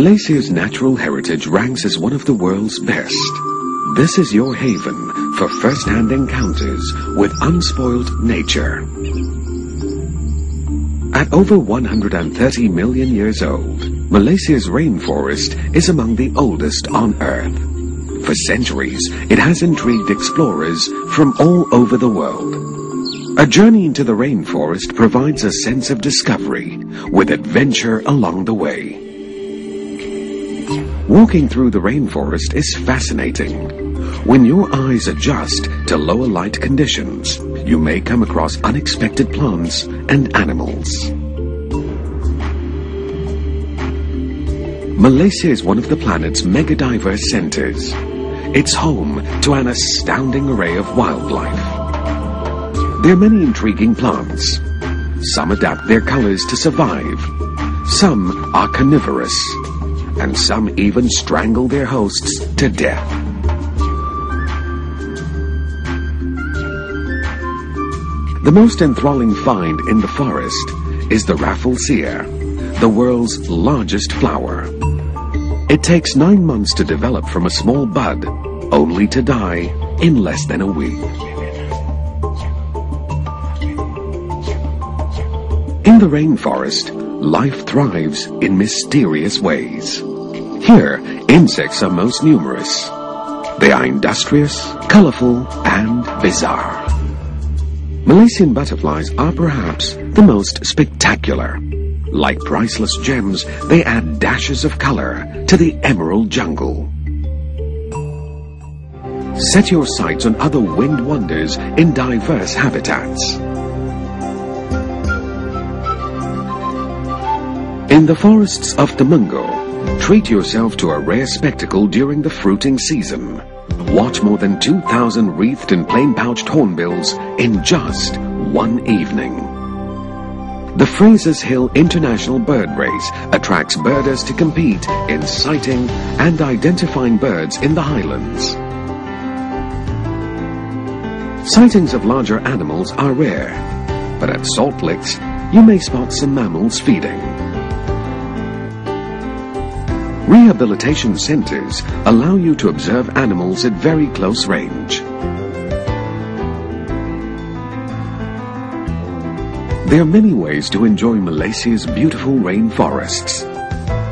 Malaysia's natural heritage ranks as one of the world's best. This is your haven for first-hand encounters with unspoilt nature. At over 130 million years old, Malaysia's rainforest is among the oldest on Earth. For centuries, it has intrigued explorers from all over the world. A journey into the rainforest provides a sense of discovery, with adventure along the way. Walking through the rainforest is fascinating. When your eyes adjust to lower light conditions, you may come across unexpected plants and animals. Malaysia is one of the planet's mega-diverse centers. It's home to an astounding array of wildlife. There are many intriguing plants. Some adapt their colors to survive. Some are carnivorous. And some even strangle their hosts to death. The most enthralling find in the forest is the rafflesia, the world's largest flower. It takes 9 months to develop from a small bud, only to die in less than a week. In the rainforest, life thrives in mysterious ways. Here, insects are most numerous. They are industrious, colorful, and bizarre. Malaysian butterflies are perhaps the most spectacular. Like priceless gems, they add dashes of color to the emerald jungle. Set your sights on other winged wonders in diverse habitats. In the forests of Temenggung, treat yourself to a rare spectacle during the fruiting season. Watch more than 2,000 wreathed and plain-pouched hornbills in just one evening. The Fraser's Hill International Bird Race attracts birders to compete in sighting and identifying birds in the highlands. Sightings of larger animals are rare, but at salt licks, you may spot some mammals feeding. Rehabilitation centers allow you to observe animals at very close range. There are many ways to enjoy Malaysia's beautiful rainforests.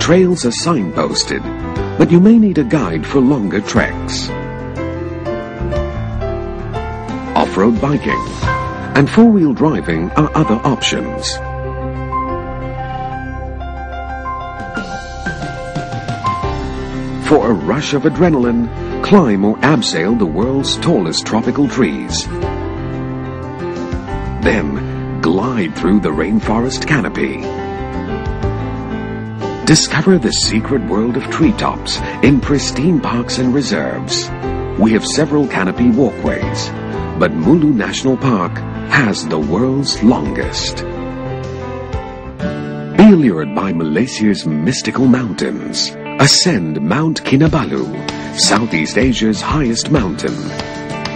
Trails are signposted, but you may need a guide for longer treks. Off-road biking and four-wheel driving are other options. For a rush of adrenaline, climb or abseil the world's tallest tropical trees. Then, glide through the rainforest canopy. Discover the secret world of treetops in pristine parks and reserves. We have several canopy walkways, but Mulu National Park has the world's longest. Be allured by Malaysia's mystical mountains. Ascend Mount Kinabalu, Southeast Asia's highest mountain.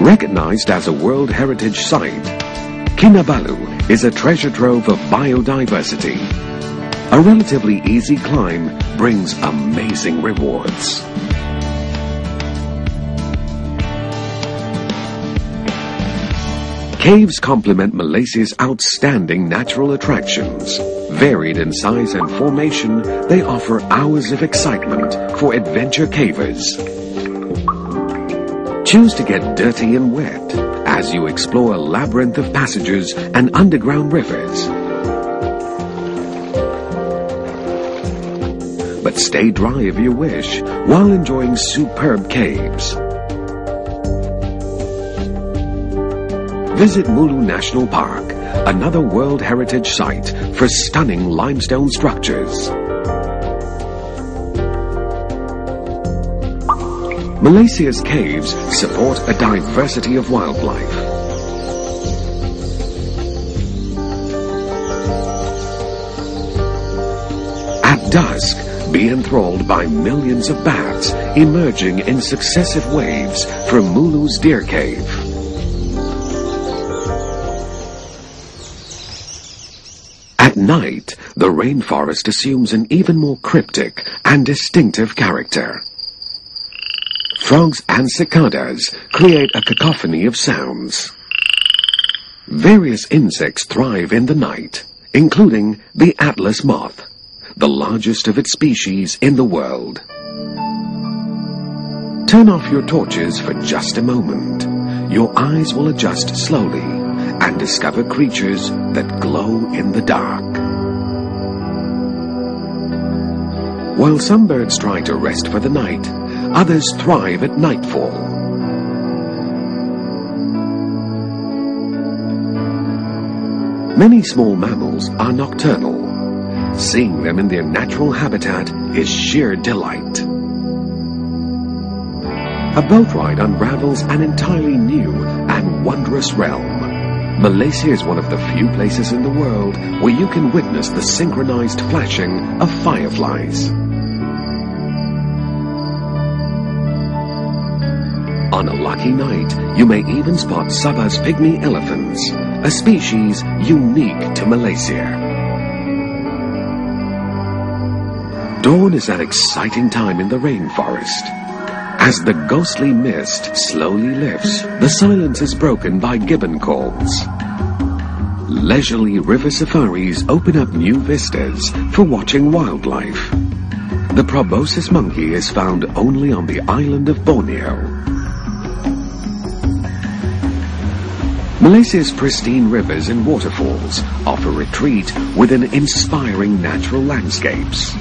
Recognized as a World Heritage Site, Kinabalu is a treasure trove of biodiversity. A relatively easy climb brings amazing rewards. Caves complement Malaysia's outstanding natural attractions. Varied in size and formation, they offer hours of excitement for adventure cavers. Choose to get dirty and wet as you explore a labyrinth of passages and underground rivers. But stay dry if you wish, while enjoying superb caves. Visit Mulu National Park, another World Heritage Site for stunning limestone structures. Malaysia's caves support a diversity of wildlife. At dusk, be enthralled by millions of bats emerging in successive waves from Mulu's Deer Cave. At night, the rainforest assumes an even more cryptic and distinctive character. Frogs and cicadas create a cacophony of sounds. Various insects thrive in the night, including the atlas moth, the largest of its species in the world. Turn off your torches for just a moment. Your eyes will adjust slowly and discover creatures that glow in the dark. While some birds try to rest for the night, others thrive at nightfall. Many small mammals are nocturnal. Seeing them in their natural habitat is sheer delight. A boat ride unravels an entirely new and wondrous realm. Malaysia is one of the few places in the world where you can witness the synchronized flashing of fireflies. On a lucky night, you may even spot Sabah's pygmy elephants, a species unique to Malaysia. Dawn is an exciting time in the rainforest. As the ghostly mist slowly lifts, the silence is broken by gibbon calls. Leisurely river safaris open up new vistas for watching wildlife. The proboscis monkey is found only on the island of Borneo. Malaysia's pristine rivers and waterfalls offer retreat within inspiring natural landscapes.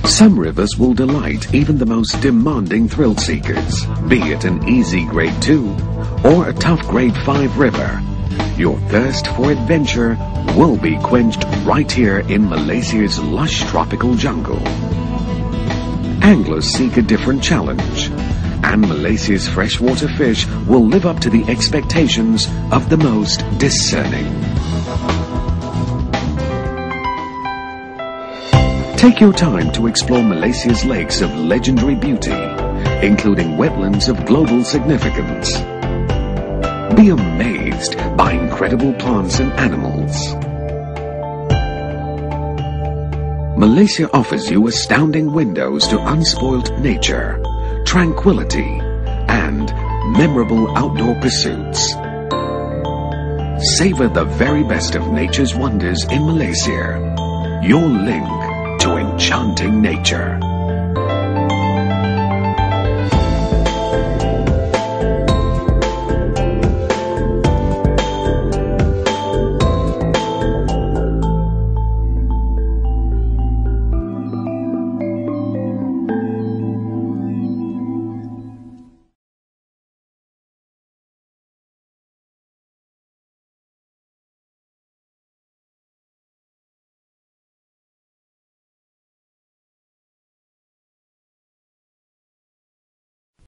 Some rivers will delight even the most demanding thrill seekers, be it an easy grade 2 or a tough grade 5 river. Your thirst for adventure will be quenched right here in Malaysia's lush tropical jungle. Anglers seek a different challenge, and Malaysia's freshwater fish will live up to the expectations of the most discerning. Take your time to explore Malaysia's lakes of legendary beauty, including wetlands of global significance. Be amazed by incredible plants and animals. Malaysia offers you astounding windows to unspoilt nature, tranquility, and memorable outdoor pursuits. Savor the very best of nature's wonders in Malaysia. Your link to enchanting nature.